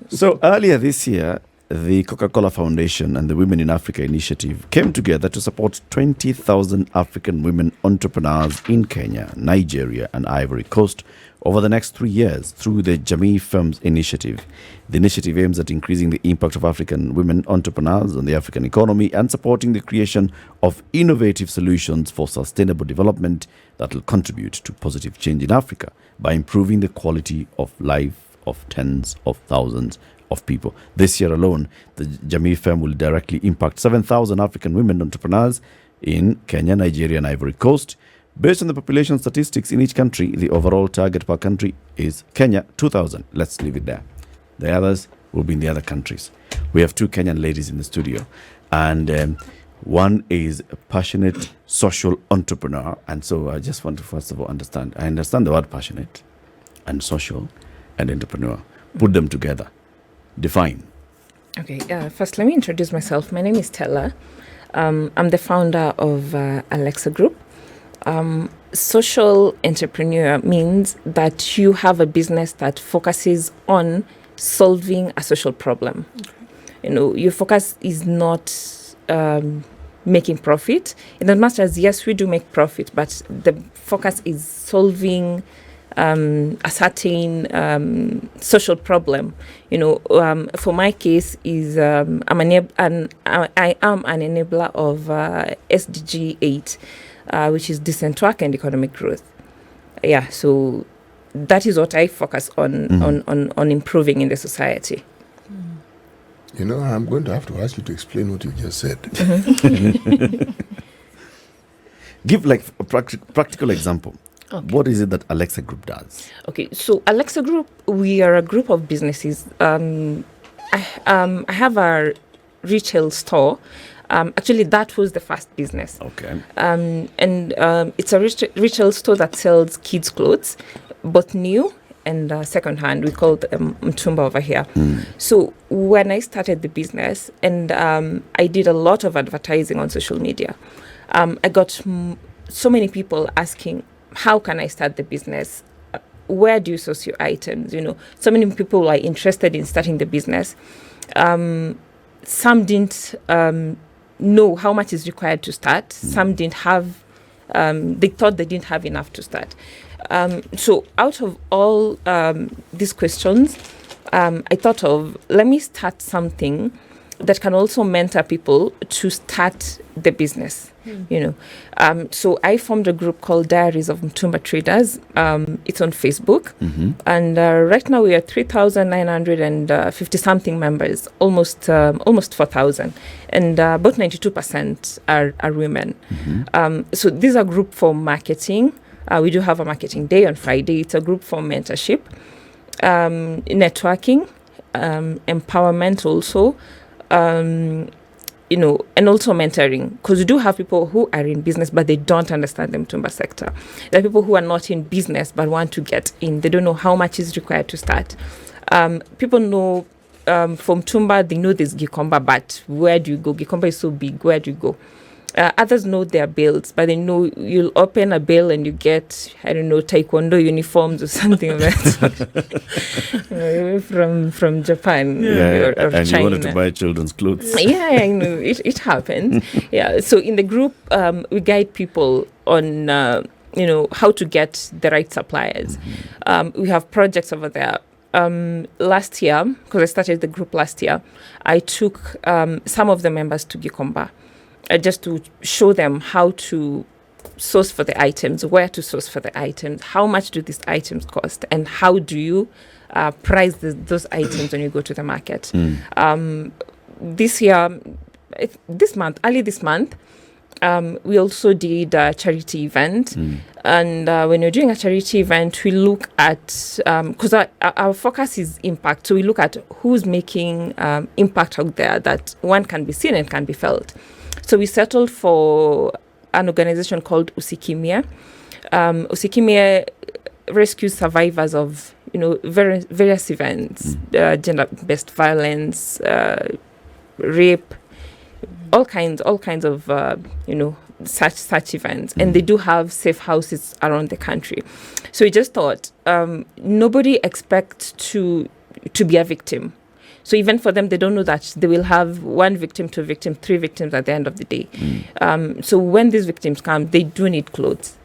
So earlier this year, the Coca-Cola Foundation and the Women in Africa initiative came together to support 20,000 African women entrepreneurs in Kenya, Nigeria, and Ivory Coast over the next 3 years through the Jamii Firms initiative. The initiative aims at increasing the impact of African women entrepreneurs on the African economy and supporting the creation of innovative solutions for sustainable development that will contribute to positive change in Africa by improving the quality of life of tens of thousands of people. This year alone, the Jamii Firm will directly impact 7,000 African women entrepreneurs in Kenya, Nigeria, and Ivory Coast. Based on the population statistics in each country, the overall target per country is Kenya, 2,000. Let's leave it there. The others will be in the other countries. We have two Kenyan ladies in the studio, and one is a passionate social entrepreneur. And so I just want to first of all understand. I understand the word passionate and social and entrepreneur. Put them together. Define. Okay, first let me introduce myself. My name is Stella. I'm the founder of Alexa Group. Social entrepreneur means that you have a business that focuses on solving a social problem. Okay. You know, your focus is not making profit. In as much as, yes, we do make profit, but the focus is solving a certain social problem. You know, for my case is I am an enabler of SDG 8, which is decent work and economic growth. Yeah, so that is what I focus on, on improving in the society. You know, I'm going to have to ask you to explain what you just said. Give like a practical example. Okay. What is it that Alexa Group does? Okay, so Alexa Group, we are a group of businesses. I have a retail store. Actually, that was the first business. Okay. And it's a retail store that sells kids' clothes, both new and second-hand. We call it Mtumba over here. So when I started the business, and I did a lot of advertising on social media, I got so many people asking, how can I start the business? Where do you source your items? You know, so many people are interested in starting the business. Some didn't know how much is required to start. Some didn't have, they thought they didn't have enough to start. So out of all these questions, I thought of, let me start something that can also mentor people to start the business. You know, so I formed a group called Diaries of Mtumba Traders. It's on Facebook, and right now we are 3,950 something members, almost 4,000, and about 92% are women. So this is a group for marketing. We do have a marketing day on Friday. It's a group for mentorship, networking, empowerment also. You know, and also mentoring, because we do have people who are in business, but they don't understand the Mtumba sector. There are people who are not in business, but want to get in. They don't know how much is required to start. People know from Mtumba, they know there's Gikomba, but where do you go? Gikomba is so big, where do you go? Others know their bills, but they know you'll open a bill and you get, I don't know, taekwondo uniforms or something like that from Japan or and China. You wanted to buy children's clothes. Yeah, I know. It happens. Yeah. So in the group, we guide people on, you know, how to get the right suppliers. We have projects over there. Last year, because I started the group last year, I took some of the members to Gikomba. Just to show them how to source for the items, where to source for the items, how much do these items cost, and how do you price those items when you go to the market. This year, early this month, we also did a charity event. And when you're doing a charity event, we look at, because our focus is impact, so we look at who's making impact out there that one can be seen and can be felt. So we settled for an organization called Usikimia. Usikimia rescues survivors of, you know, various events, gender-based violence, rape, all kinds of, you know, such events. And they do have safe houses around the country. So we just thought, nobody expects to to be a victim. So even for them, they don't know that they will have 1 victim, 2 victims, 3 victims at the end of the day. So when these victims come, they do need clothes,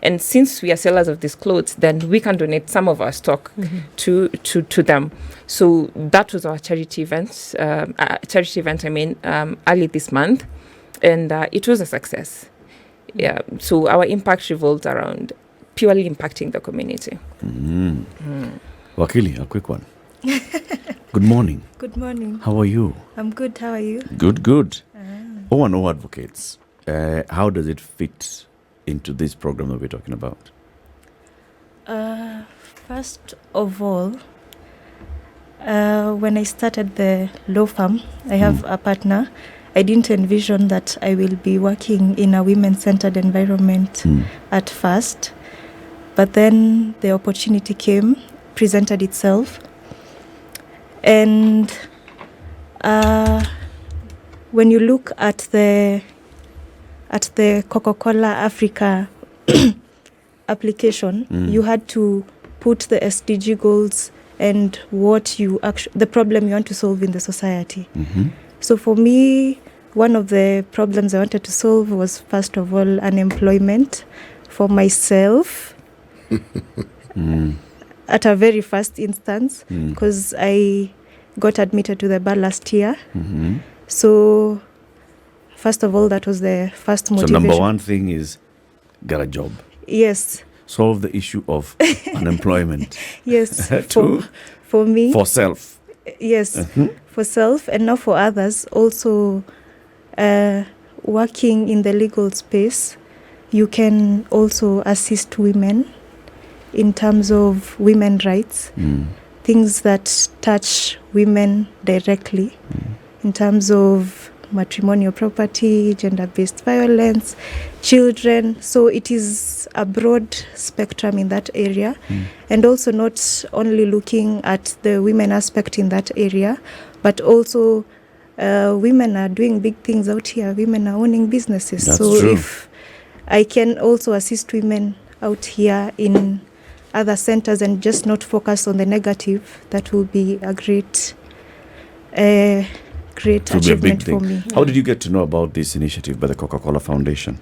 And since we are sellers of these clothes, then we can donate some of our stock to them. So that was our charity event. Early this month, and it was a success. Yeah. So our impact revolves around purely impacting the community. Wakili, a quick one. Good morning. Good morning. How are you? I'm good. How are you? Good. O&O Advocates, how does it fit into this program that we're talking about? First of all, when I started the law firm, I have a partner. I didn't envision that I will be working in a women-centered environment at first. But then the opportunity presented itself. And when you look at the Coca-Cola Africa application, you had to put the SDG goals and the problem you want to solve in the society. So for me, one of the problems I wanted to solve was, first of all, unemployment for myself at a very first instance, because I got admitted to the bar last year. So first of all, that was the first motivation. So number one thing is get a job. Yes. Solve the issue of unemployment. Yes. Two, for me. For self. Yes. For self, and now for others. Also, working in the legal space, you can also assist women in terms of women rights, things that touch women directly, in terms of matrimonial property, gender-based violence, children. So it is a broad spectrum in that area, and also not only looking at the women aspect in that area, but also women are doing big things out here. Women are owning businesses. That's so true. If I can also assist women out here in other centers and just not focus on the negative, that will be a great achievement for me. How did you get to know about this initiative by the Coca-Cola Foundation,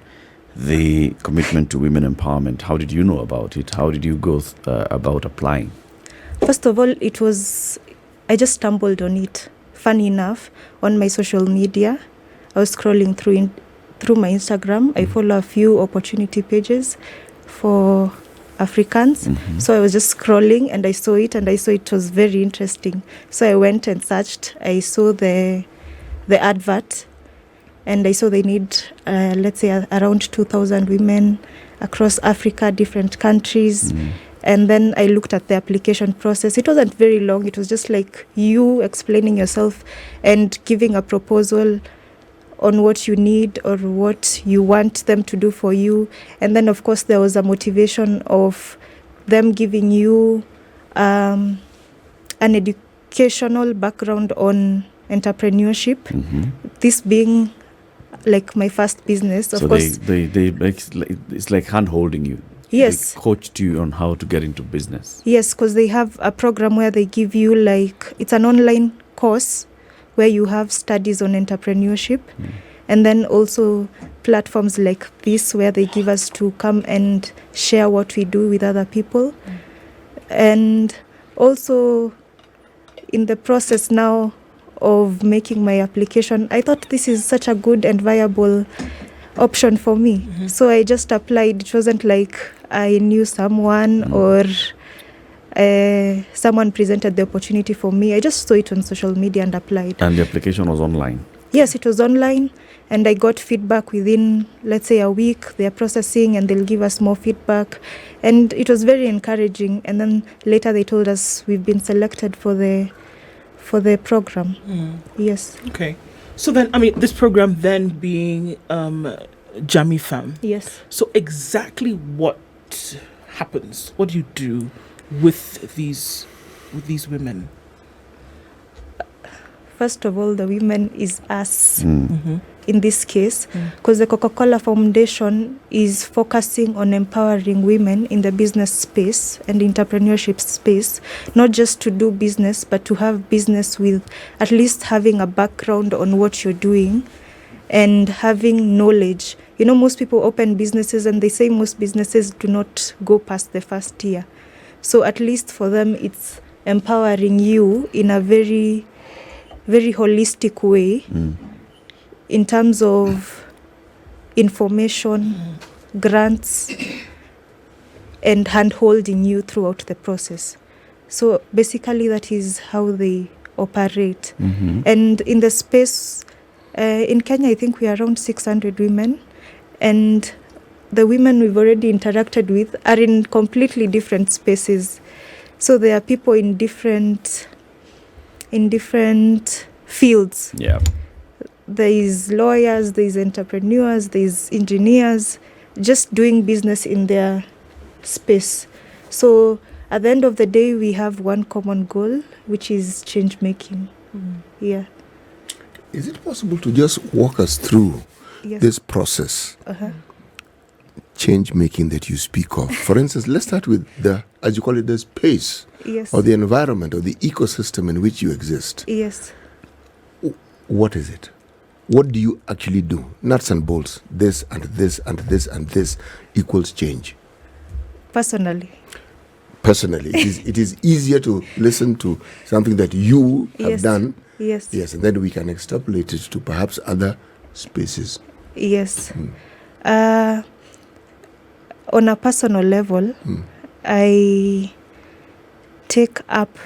the commitment to women empowerment? How did you know about it? How did you go about applying? First of all, I just stumbled on it. Funny enough, on my social media, I was scrolling through my Instagram. I follow a few opportunity pages for Africans. So I was just scrolling and I saw it was very interesting. So I went and searched. I saw the advert, and I saw they need, let's say, around 2,000 women across Africa, different countries. And then I looked at the application process. It wasn't very long. It was just like you explaining yourself and giving a proposal on what you need or what you want them to do for you. And then, of course, there was a motivation of them giving you an educational background on entrepreneurship. This being like my first business, of course. It's like hand-holding you. Yes. They coached you on how to get into business. Yes, because they have a program where they give you it's an online course where you have studies on entrepreneurship, and then also platforms like this where they give us to come and share what we do with other people. And also in the process now of making my application, I thought this is such a good and viable option for me. So I just applied. It wasn't like I knew someone or someone presented the opportunity for me. I just saw it on social media and applied. And the application was online? Yes, it was online, and I got feedback within, let's say, a week. They're processing and they'll give us more feedback, and it was very encouraging. And then later they told us we've been selected for the program. Yes. Okay. So then, this program then being Jamie Fam. Yes. So exactly what happens? What do you do with these women? First of all, the women is us. in this case, because the Coca-Cola Foundation is focusing on empowering women in the business space and entrepreneurship space, not just to do business, but to have business with at least having a background on what you're doing and having knowledge. You know, most people open businesses and they say most businesses do not go past the first year. So at least for them, it's empowering you in a very, very holistic way in terms of information, grants, and hand-holding you throughout the process. So basically that is how they operate. And in the space, in Kenya, I think we are around 600 women, and the women we've already interacted with are in completely different spaces. So there are people in different fields. Yeah. There is lawyers, there is entrepreneurs, there is engineers, just doing business in their space. So at the end of the day, we have one common goal, which is change making. Yeah. Is it possible to just walk us through Yes. this process, change making that you speak of? For instance, let's start with the, as you call it, the space Yes. or the environment or the ecosystem in which you exist. Yes. What is it? What do you actually do? Nuts and bolts. This and this and this and this equals change. Personally. Personally, it is easier to listen to something that you have Yes. done. Yes. Yes, and then we can extrapolate it to perhaps other spaces. Yes. On a personal level, I take up,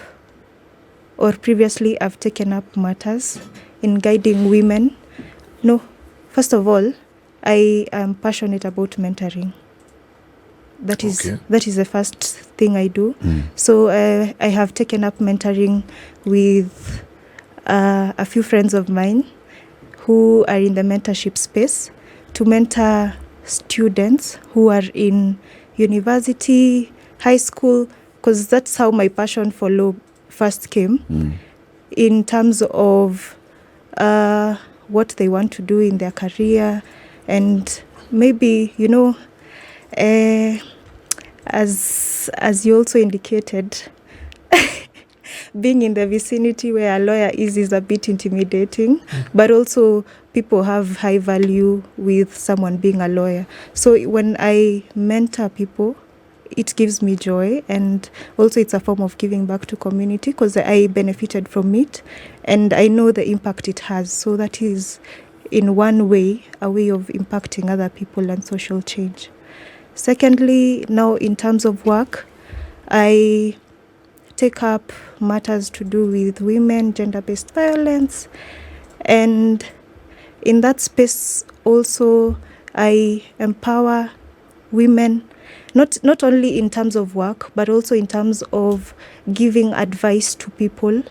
or previously I've taken up matters in guiding women. No, first of all, I am passionate about mentoring. That is Okay. that is the first thing I do. So I have taken up mentoring with a few friends of mine who are in the mentorship space to mentor students who are in university, high school, because that's how my passion for law first came, in terms of what they want to do in their career. And maybe, you know, as you also indicated, being in the vicinity where a lawyer is a bit intimidating, but also people have high value with someone being a lawyer. So when I mentor people, it gives me joy, and also it's a form of giving back to community because I benefited from it and I know the impact it has. So that is, in one way, a way of impacting other people and social change. Secondly, now in terms of work, I take up matters to do with women, gender-based violence, and in that space also I empower women, not only in terms of work, but also in terms of giving advice to people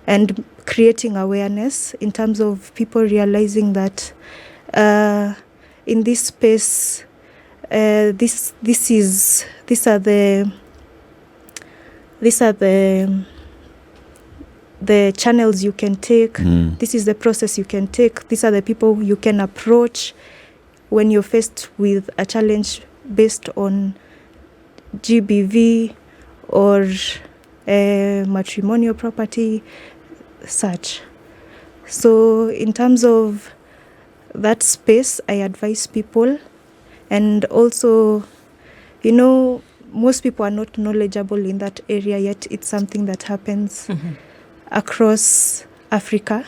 and creating awareness in terms of people realizing that in this space, these are the channels you can take. This is the process you can take. These are the people you can approach when you're faced with a challenge based on GBV or matrimonial property, such. So in terms of that space, I advise people. And also, you know, most people are not knowledgeable in that area, yet it's something that happens across Africa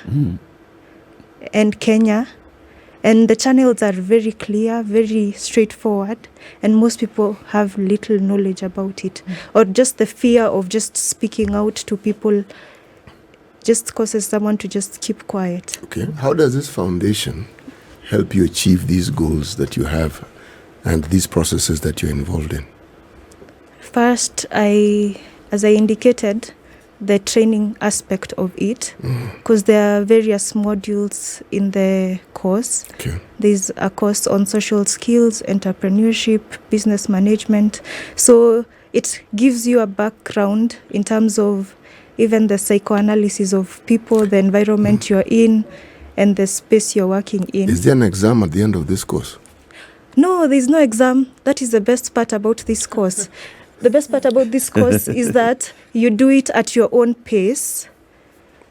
and Kenya. And the channels are very clear, very straightforward, and most people have little knowledge about it. Or just the fear of just speaking out to people just causes someone to just keep quiet. Okay. How does this foundation help you achieve these goals that you have and these processes that you're involved in? First, as I indicated, the training aspect of it, because there are various modules in the course. Okay. There's a course on social skills, entrepreneurship, business management. So it gives you a background in terms of even the psychoanalysis of people, the environment you're in, and the space you're working in. Is there an exam at the end of this course? No, there's no exam. That is the best part about this course. The best part about this course is that you do it at your own pace.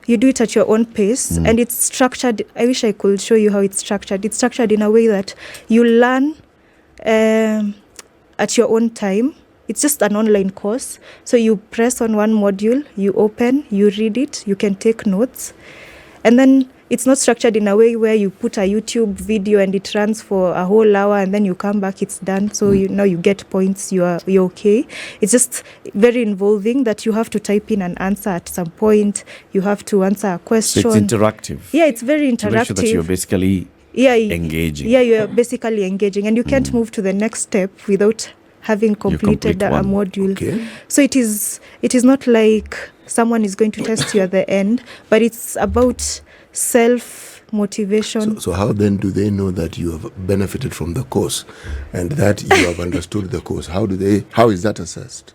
You do it at your own pace, and it's structured. I wish I could show you how it's structured. It's structured in a way that you learn at your own time. It's just an online course. So you press on one module, you open, you read it, you can take notes. And then it's not structured in a way where you put a YouTube video and it runs for a whole hour and then you come back, it's done. So you get points, you're okay. It's just very involving that you have to type in an answer at some point. You have to answer a question. So it's interactive. Yeah, it's very interactive. To make sure that you're basically engaging. Yeah, you're basically engaging. And you can't move to the next step without having completed a module. Okay. So it is not like someone is going to test you at the end, but it's about self-motivation. So how then do they know that you have benefited from the course and that you have understood the course? How is that assessed?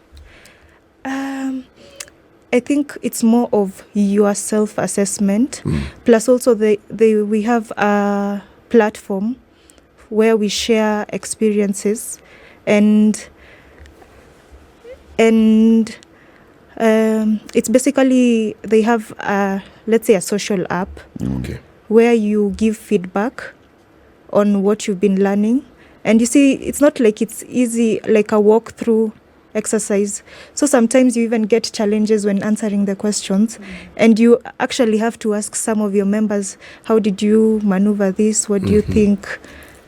I think it's more of your self-assessment. Plus also we have a platform where we share experiences and it's basically they have let's say a social app where you give feedback on what you've been learning, and you see it's not like it's easy like a walkthrough exercise. So sometimes you even get challenges when answering the questions, and you actually have to ask some of your members, how did you maneuver this? What do you think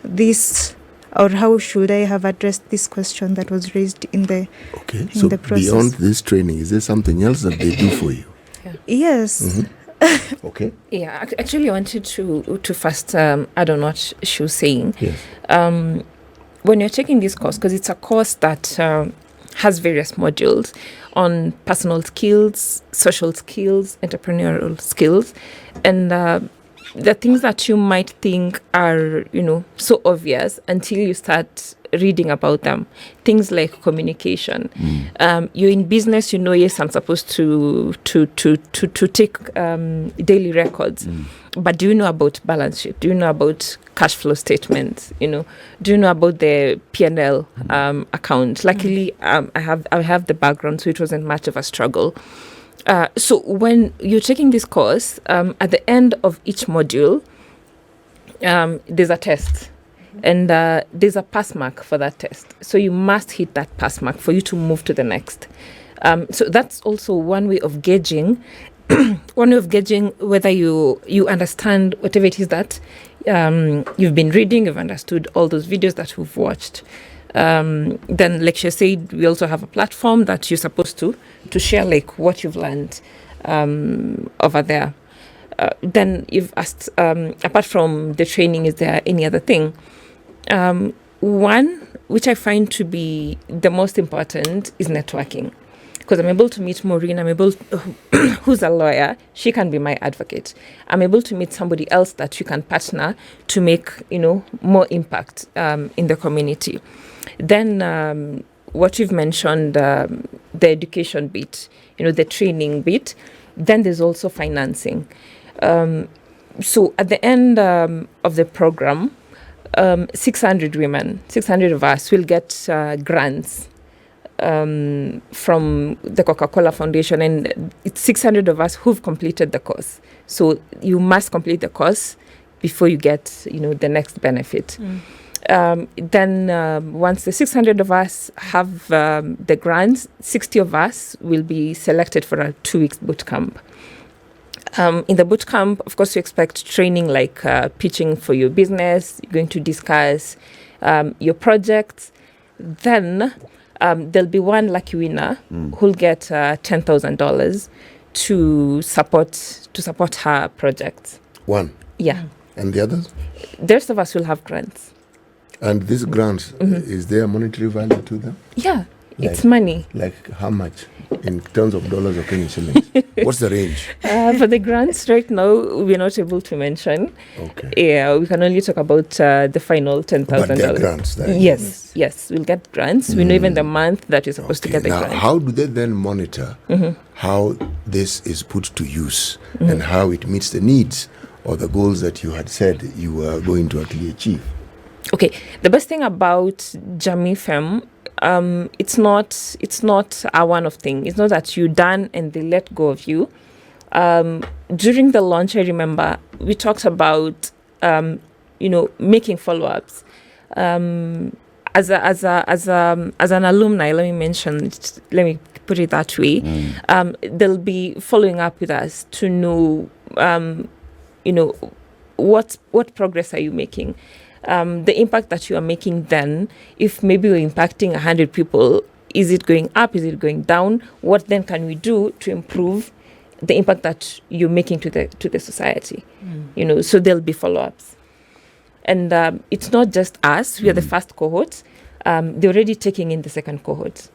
this, or how should I have addressed this question that was raised in the so the process? Beyond this training, is there something else that they do for you? Yes. Okay. Yeah, actually, I wanted to first add on what she was saying. Yes. When you're taking this course, because it's a course that has various modules on personal skills, social skills, entrepreneurial skills, and the things that you might think are, so obvious until you start reading about them. Things like communication. You're in business, yes, I'm supposed to take daily records. But do you know about balance sheet? Do you know about cash flow statements? Do you know about the P&L account? Luckily, I have the background, so it wasn't much of a struggle. So when you're taking this course, at the end of each module, there's a test. And there's a pass mark for that test. So you must hit that pass mark for you to move to the next. So that's also one way of gauging whether you understand whatever it is that you've been reading, you've understood all those videos that we've watched. Then, like she said, we also have a platform that you're supposed to share like what you've learned over there. Then you've asked, apart from the training, is there any other thing? One, which I find to be the most important, is networking. Because I'm able to meet Maureen, who's a lawyer, she can be my advocate. I'm able to meet somebody else that you can partner to make, more impact in the community. Then what you've mentioned, the education bit, the training bit. Then there's also financing. So at the end of the program, 600 of us will get grants from the Coca-Cola Foundation, and it's 600 of us who've completed the course. So you must complete the course before you get, the next benefit. Then once the 600 of us have the grants, 60 of us will be selected for a 2-week boot camp. In the boot camp, of course, you expect training like pitching for your business. You're going to discuss your projects. Then there'll be one lucky winner who'll get $10,000 to support her project. One. Yeah. And the others? The rest of us will have grants. And these grants, is there a monetary value to them? Yeah, it's money. Like how much in terms of dollars or Kenyan shillings? What's the range? For the grants right now, we're not able to mention. Okay. Yeah, we can only talk about the final $10,000. But there are grants there. Yes, we'll get grants. We know even the month that you're supposed to get the grant. How do they then monitor how this is put to use and how it meets the needs or the goals that you had said you were going to actually achieve? Okay, the best thing about SpiceFM, it's not a one-off thing. It's not that you're done and they let go of you. During the launch, I remember we talked about making follow-ups. As an alumni, let me put it that way. They'll be following up with us to know, what progress are you making? The impact that you are making then, if maybe you're impacting 100 people, is it going up? Is it going down? What then can we do to improve the impact that you're making to the society? So there'll be follow-ups. And it's not just us. We are the first cohort. They're already taking in the second cohort.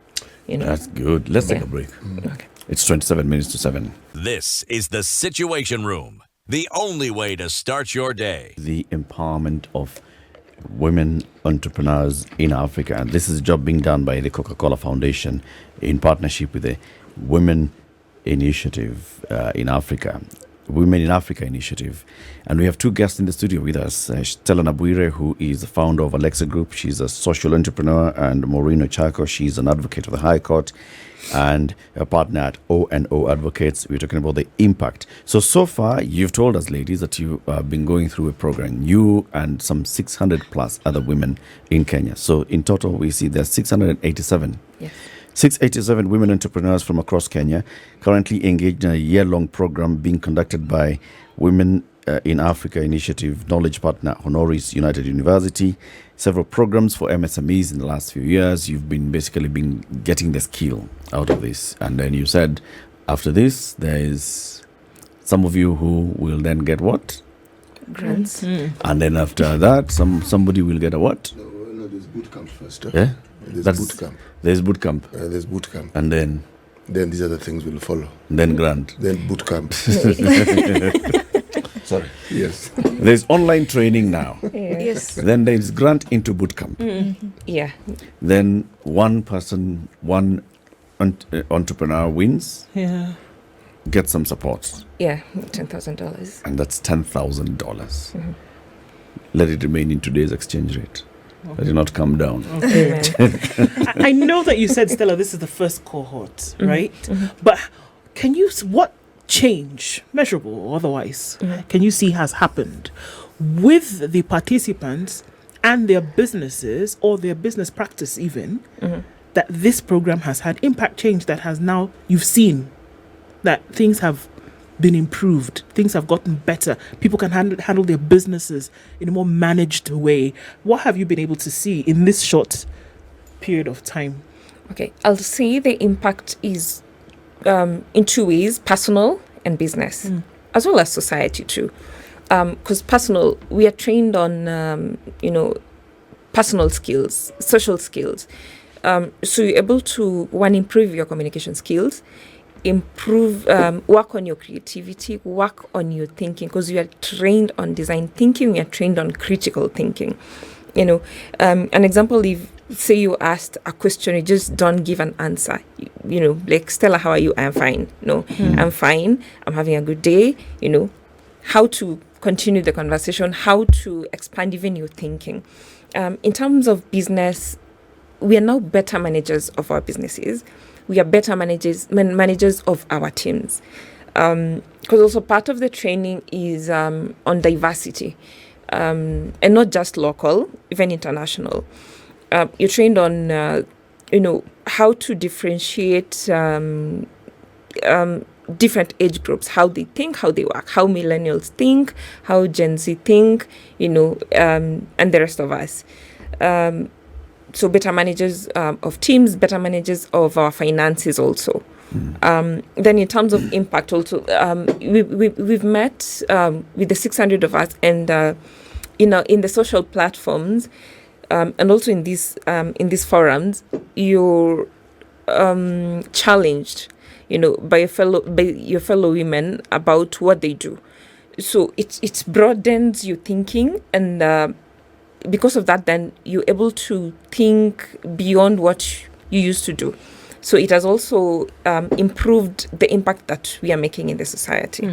That's good. Let's take a break. Okay. It's 27 minutes to 7. This is the Situation Room, the only way to start your day. The empowerment of women entrepreneurs in Africa. And this is a job being done by the Coca-Cola Foundation in partnership with the Women Initiative in Africa. Women in Africa initiative. And we have two guests in the studio with us. Stella Nabuire, who is the founder of Alexa Group. She's a social entrepreneur. And Maureen Ochako, she's an advocate of the High Court and a partner at O&O Advocates. We're talking about the impact. So far, you've told us, ladies, that you have been going through a program. You and some 600 plus other women in Kenya. So in total, we see there's 687. Yes. 687 women entrepreneurs from across Kenya currently engaged in a year-long program being conducted by Women in Africa Initiative Knowledge Partner Honoris United University. Several programs for MSMEs in the last few years. You've been getting the skill out of this. And then you said, after this, there is some of you who will then get what? Grants. And then after that, somebody will get a what? No, there's boot camp first. Yeah? There's boot camp. There's boot camp. There's boot camp. And then These other things will follow. Then grant. Then boot camp. Sorry. Yes. There's online training now. Yes. Then there's grant into boot camp. Yeah. Then one person, one entrepreneur wins, Yeah. gets some support. Yeah. $10,000. And that's $10,000. Let it remain in today's exchange rate. Let it not come down. Amen. I know that you said, Stella, this is the first cohort, right? But what change, measurable or otherwise, can you see has happened with the participants and their businesses or their business practice even, that this program has had impact change that has now, you've seen that things have been improved, things have gotten better, people can handle their businesses in a more managed way? What have you been able to see in this short period of time? Okay, I'll say the impact is in two ways: personal and business, as well as society too. Because personal, we are trained on personal skills, social skills. So you're able to improve your communication skills, work on your creativity, work on your thinking, because you are trained on design thinking, you are trained on critical thinking. An example, if say you asked a question, you just don't give an answer. Like, Stella, how are you? I'm fine. No, I'm fine. I'm having a good day. How to continue the conversation, how to expand even your thinking. In terms of business, we are now better managers of our businesses. We are better managers of our teams. Because also part of the training is on diversity, and not just local, even international. You're trained on, how to differentiate different age groups, how they think, how they work, how millennials think, how Gen Z think, and the rest of us. So better managers of teams, better managers of our finances also. Then in terms of impact also, we've met with the 600 of us, and in the social platforms, and also in these forums, you're challenged, by your fellow women about what they do. So it broadens your thinking, and because of that, then you're able to think beyond what you used to do. So it has also improved the impact that we are making in the society.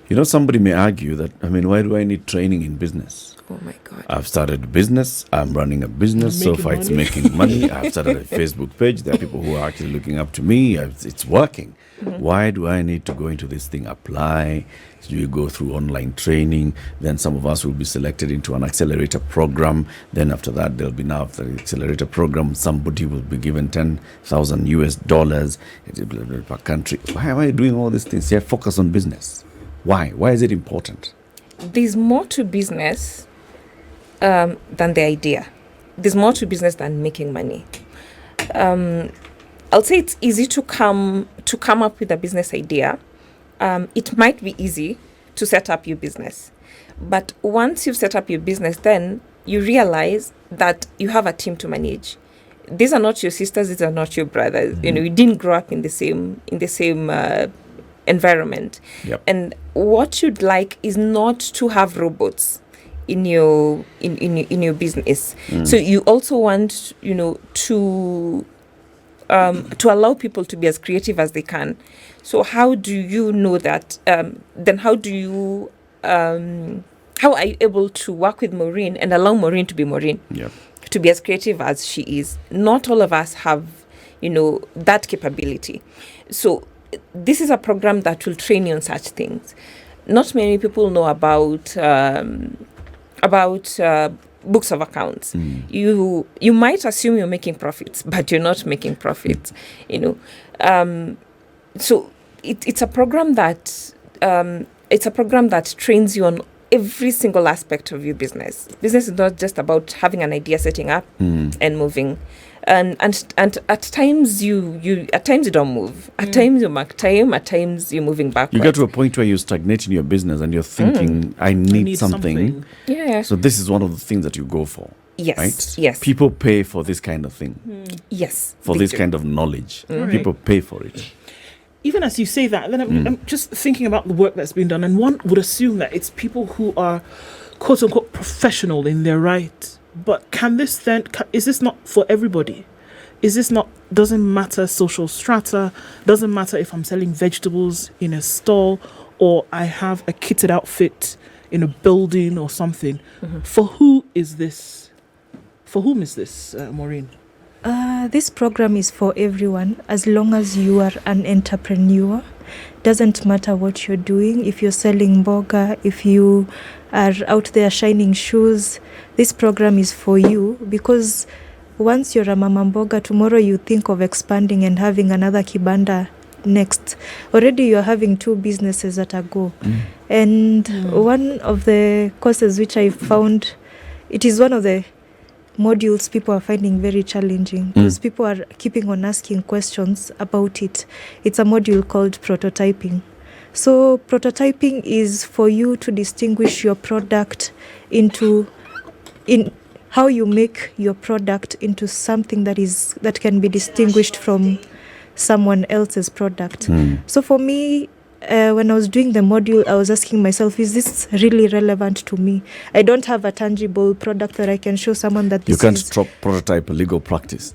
You know, somebody may argue that, I mean, why do I need training in business? Oh my God. I've started a business. I'm running a business. So Making far, it's money. making money. I've started a Facebook page. There are people who are actually looking up to me. It's working. Why do I need to go into this thing? Apply. So you go through online training. Then some of us will be selected into an accelerator program. Then after that, there'll be now after the accelerator program, somebody will be given $10,000 per country. Why am I doing all these things? Yeah, focus on business. Why? Why is it important? There's more to business than the idea. There's more to business than making money. I'll say it's easy to come up with a business idea. It might be easy to set up your business, but once you've set up your business, then you realize that you have a team to manage. These are not your sisters. These are not your brothers. You know, you didn't grow up in the same environment. Yep. And what you'd like is not to have robots in your business. So you also want, you know, to allow people to be as creative as they can. So how do you know that? Then how do you how are you able to work with Maureen and allow Maureen to be Maureen? Yep. To be as creative as she is. Not all of us have, you know, that capability. So this is a program that will train you on such things. Not many people know about books of accounts. You might assume you're making profits, but you're not making profits. You know, so it's a program that trains you on every single aspect of your business. Business is not just about having an idea, setting up, and moving. And at times you don't move. At times you mark time. At times you're moving backwards. You get to a point where you stagnate in your business and you're thinking, I need something. Yeah. So this is one of the things that you go for. Yes. Right? Yes. People pay for this kind of thing. Yes. For they this do. kind of knowledge. Right. People pay for it. Even as you say that, then I'm just thinking about the work that's been done, and one would assume that it's people who are quote unquote professional in their right. But is this not for everybody? Is this not, doesn't matter social strata, doesn't matter if I'm selling vegetables in a stall or I have a kitted outfit in a building or something. For whom is this, Maureen? This program is for everyone, as long as you are an entrepreneur. Doesn't matter what you're doing. If you're selling burger, if you are out there shining shoes, this program is for you, because once you're a mama mboga, tomorrow you think of expanding and having another kibanda next. Already you're having two businesses at a go. And one of the courses which I found, it is one of the modules people are finding very challenging, because people are keeping on asking questions about it. It's a module called prototyping. So prototyping is for you to distinguish your product in how you make your product into something that can be distinguished from someone else's product. So for me, when I was doing the module, I was asking myself, is this really relevant to me? I don't have a tangible product that I can show someone that this You can't is. prototype a legal practice.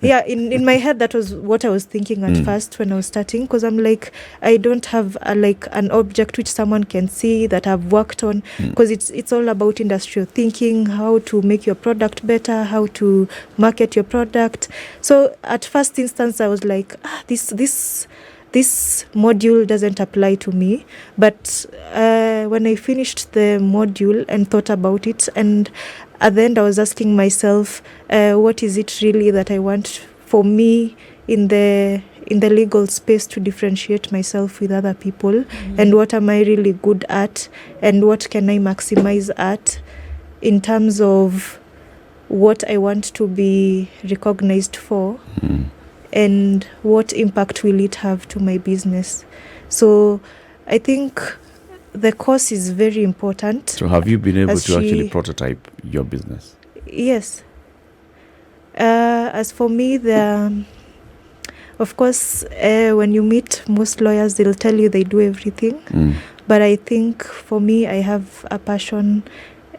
Yeah, in my head, that was what I was thinking at first when I was starting, because I'm like, I don't have an object which someone can see that I've worked on, because it's all about industrial thinking, how to make your product better, how to market your product. So at first instance, I was like, this module doesn't apply to me. But when I finished the module and thought about it, and at the end I was asking myself, what is it really that I want for me in the legal space to differentiate myself with other people, and what am I really good at, and what can I maximize at in terms of what I want to be recognized for. And what impact will it have to my business? So I think the course is very important. So have you been able to actually prototype your business? Yes. As for me, of course, when you meet most lawyers, they'll tell you they do everything. But I think for me, I have a passion,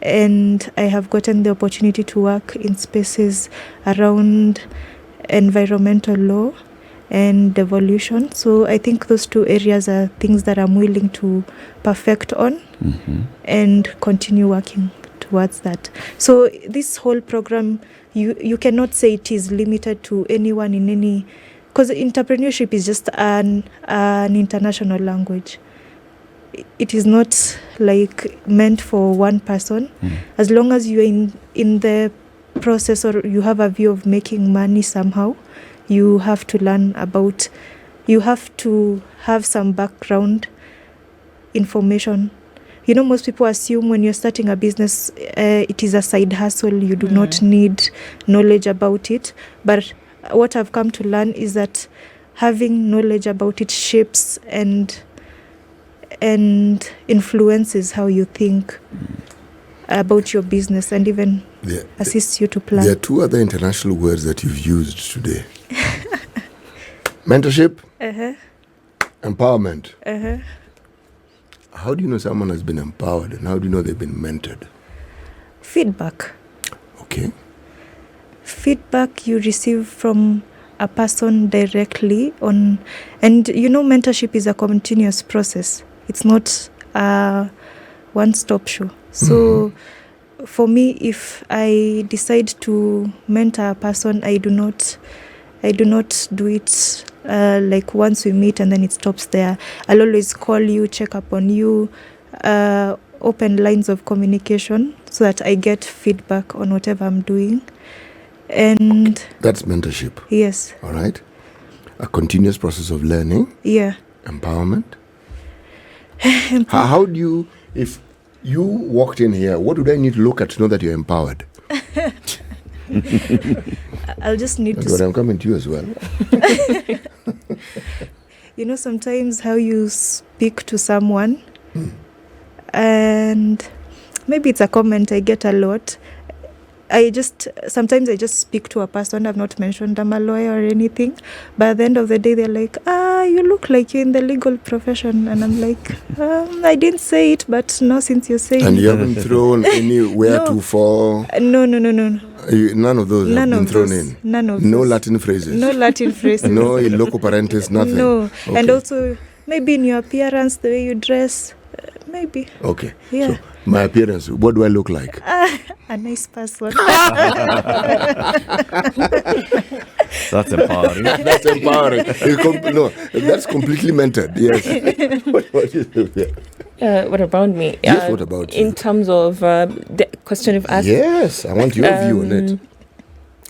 and I have gotten the opportunity to work in spaces around environmental law and devolution. So I think those two areas are things that I'm willing to perfect on and continue working towards that. So this whole program, you cannot say it is limited to anyone in any, because entrepreneurship is just an international language. It is not like meant for one person. As long as you're in the process or you have a view of making money somehow, you have to learn about, you have to have some background information. You know, most people assume when you're starting a business, it is a side hustle. You do not need knowledge about it. But what I've come to learn is that having knowledge about it shapes and influences how you think about your business and even assists you to plan. There are two other international words that you've used today. Mentorship, empowerment. How do you know someone has been empowered and how do you know they've been mentored? Feedback. Okay. Feedback you receive from a person directly on, and you know, mentorship is a continuous process. It's not a one-stop show. So for me, if I decide to mentor a person, I do not do it like once we meet and then it stops there. I'll always call you, check up on you, open lines of communication so that I get feedback on whatever I'm doing. And that's mentorship. Yes. All right. A continuous process of learning. Yeah. Empowerment. How do you, if you walked in here, what would I need to look at to know that you're empowered? I'll just need That's what I'm coming to you as well. You know, sometimes how you speak to someone, and maybe it's a comment I get a lot. Sometimes I just speak to a person. I've not mentioned I'm a lawyer or anything, but at the end of the day, they're like, you look like you're in the legal profession. And I'm like, I didn't say it, but no, since you're saying. And you haven't thrown anywhere to fall? No. None of those have been thrown in? None of No those. Latin phrases? No Latin phrases. No in loco parentis, nothing? No. Okay. And also, maybe in your appearance, the way you dress, maybe. Okay. Yeah. So, my appearance, what do I look like? A nice person. That's empowering. That's empowering. No, that's completely mentored. Yes. What about me? Yes, what about you? In terms of the question you've asked. Yes, I want your view on it.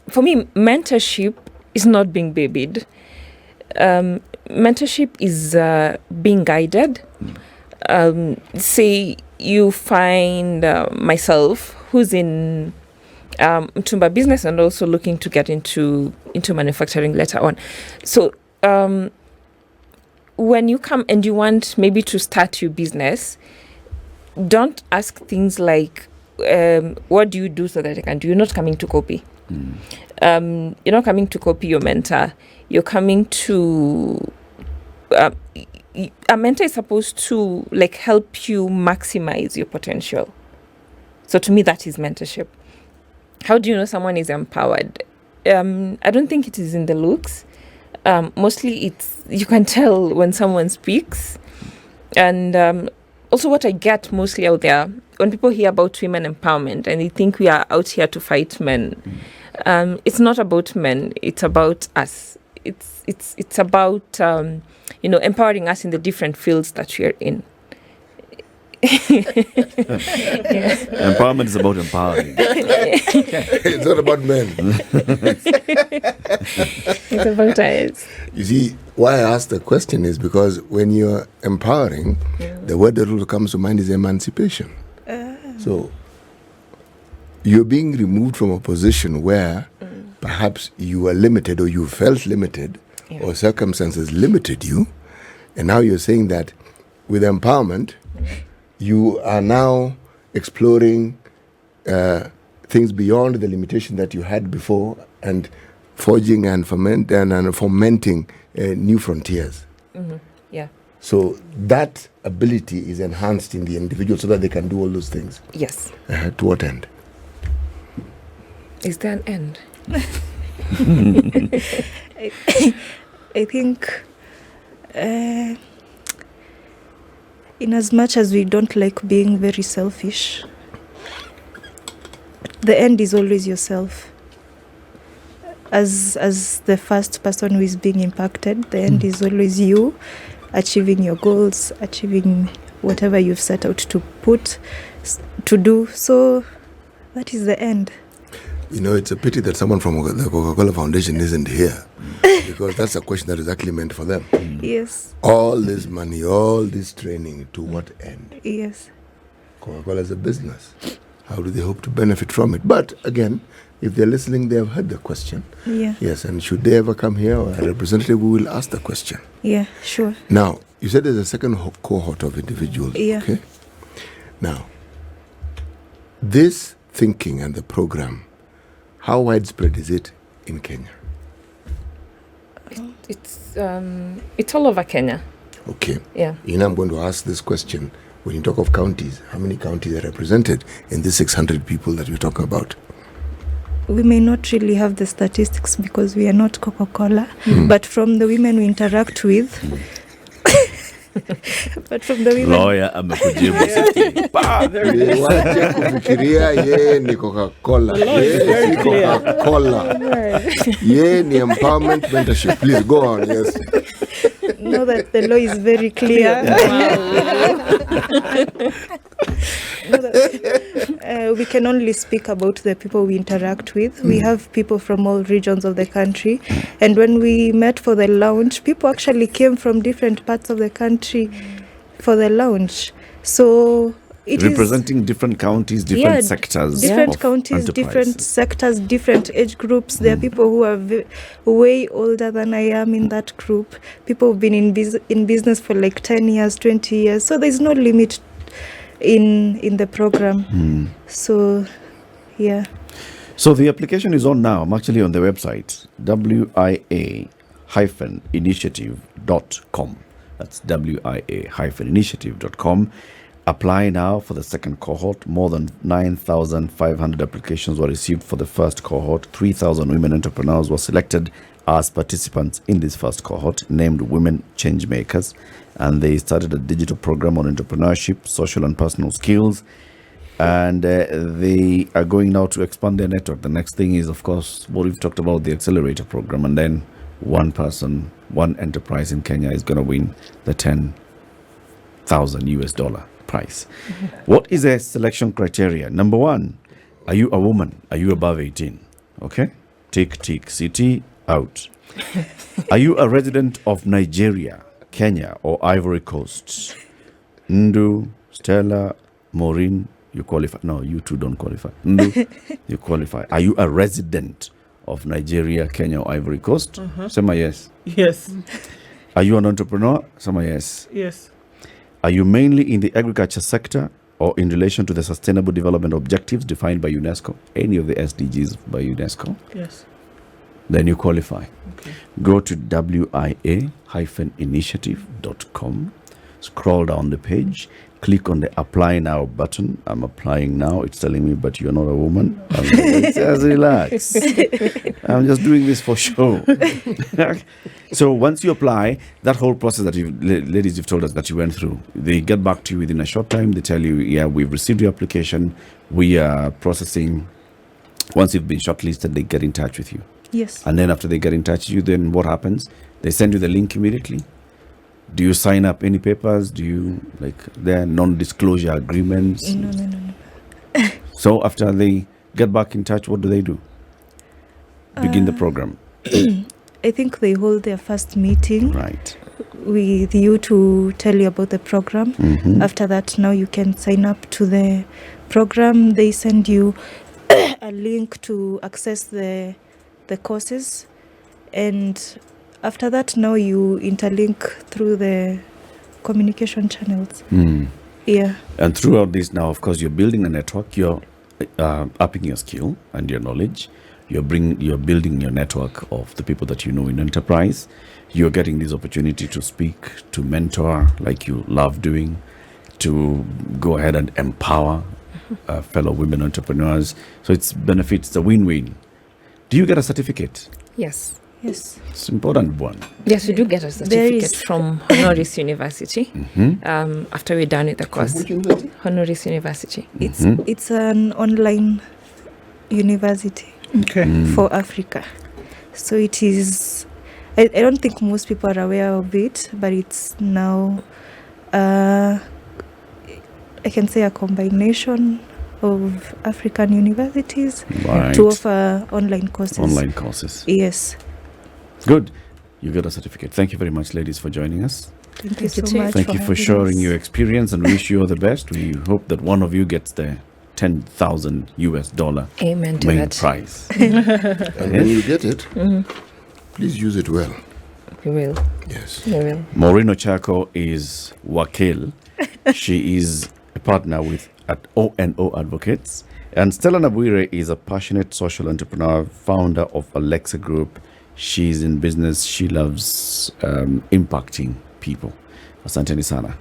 For me, mentorship is not being babied. Mentorship is being guided. Say you find myself who's in Mtumba business and also looking to get into manufacturing later on. So when you come and you want maybe to start your business, don't ask things like, what do you do so that I can do? You're not coming to copy. You're not coming to copy your mentor. You're coming to... a mentor is supposed to like help you maximize your potential. So to me, that is mentorship. How do you know someone is empowered? I don't think it is in the looks. Mostly you can tell when someone speaks. And also what I get mostly out there, when people hear about women empowerment and they think we are out here to fight men, it's not about men, it's about us. It's about empowering us in the different fields that we are in. Empowerment is about empowering. It's not about men. It's about us. You see, why I asked the question is because when you're empowering, the word that also comes to mind is emancipation. So you're being removed from a position where perhaps you were limited or you felt limited or circumstances limited you. And now you're saying that with empowerment, you are now exploring things beyond the limitation that you had before and forging and fomenting new frontiers. Yeah. So that ability is enhanced in the individual so that they can do all those things. Yes. To what end? Is there an end? I think, in as much as we don't like being very selfish, the end is always yourself. As the first person who is being impacted, the end is always you achieving your goals, achieving whatever you've set out to do. So that is the end. You know, it's a pity that someone from the Coca-Cola Foundation isn't here, because that's a question that is actually meant for them. Yes. All this money, all this training, to what end? Yes. Coca-Cola is a business. How do they hope to benefit from it? But again, if they're listening, they have heard the question. Yeah. Yes, and should they ever come here or a representative, we will ask the question. Yeah, sure. Now, you said there's a second cohort of individuals. Yeah. Okay. Now, this thinking and the program, how widespread is it in Kenya? It's all over Kenya. Okay. Yeah. You know, I'm going to ask this question. When you talk of counties, how many counties are represented in the 600 people that we talk about? We may not really have the statistics because we are not Coca-Cola, but from the women we interact with, but from the women... Lawyer amekujibu. Wache kufikiria ye ni Coca-Cola. Ye si Coca-Cola. Ye ni empowerment mentorship. Please go on. Yes. Know that the law is very clear. We can only speak about the people we interact with. We have people from all regions of the country, and when we met for the launch, people actually came from different parts of the country for the launch. So it Representing different counties, different sectors. different of counties, different enterprises. sectors, different age groups. There are people who are way older than I am in that group. People who've been in business for like 10 years, 20 years. So there's no limit in the program. So, yeah. So the application is on now. I'm actually on the website, wia-initiative.com. That's wia-initiative.com. Apply now for the second cohort. More than 9,500 applications were received for the first cohort. 3,000 women entrepreneurs were selected as participants in this first cohort, named Women Changemakers. And they started a digital program on entrepreneurship, social and personal skills. And they are going now to expand their network. The next thing is, of course, what we've talked about, the accelerator program. And then one person, one enterprise in Kenya is going to win the $10,000 prize. What is a selection criteria? Number one, are you a woman? Are you above 18? Okay. Tick, tick. CT, out. Are you a resident of Nigeria, Kenya, or Ivory Coast? Ndu, Stella, Maureen, you qualify. No, you two don't qualify. Ndu, you qualify. Are you a resident of Nigeria, Kenya, or Ivory Coast? Sema yes. Yes. Are you an entrepreneur? Sema yes. Yes. Are you mainly in the agriculture sector or in relation to the sustainable development objectives defined by UNESCO? Any of the SDGs by UNESCO? Yes. Then you qualify. Okay. Go to wia-initiative.com. Scroll down the page. Click on the apply now button. I'm applying now. It's telling me, but you're not a woman. It says relax. I'm just doing this for show. So once you apply, that whole process that ladies, you've told us that you went through, they get back to you within a short time. They tell you, yeah, we've received your application. We are processing. Once you've been shortlisted, they get in touch with you. Yes. And then after they get in touch with you, then what happens? They send you the link immediately. Do you sign up any papers? Do you, like, their non-disclosure agreements? No. So after they get back in touch, what do they do? Begin the program. I think they hold their first meeting Right. with you to tell you about the program. Mhm. After that, now you can sign up to the program. They send you a link to access the courses, and after that, now you interlink through the communication channels. Yeah. And throughout this now, of course, you're building a network. You're upping your skill and your knowledge. You're building your network of the people that you know in enterprise. You're getting this opportunity to speak, to mentor, like you love doing, to go ahead and empower fellow women entrepreneurs. So it's benefits, it's a win-win. Do you get a certificate? Yes. Yes. It's an important one. Yes, we do get a certificate is- from Honoris University after we're done with the course. Which university? Honoris University. It's an online university Okay. for Africa. So it is. I don't think most people are aware of it, but it's now. I can say a combination of African universities Right. to offer online courses. Online courses. Yes. Good. You got a certificate. Thank you very much, ladies, for joining us. Thank you Thank you so too. much. Thank you for having sharing us. your experience and wish you all the best. We hope that one of you gets the $10,000 Amen to main that. prize. And when you get it, please use it well. We will. Yes. We will. Maureen Ochako is Wakil. She is a partner at O&O Advocates. And Stella Nabwire is a passionate social entrepreneur, founder of Alexa Group. She's in business. She loves impacting people. Asanteni sana.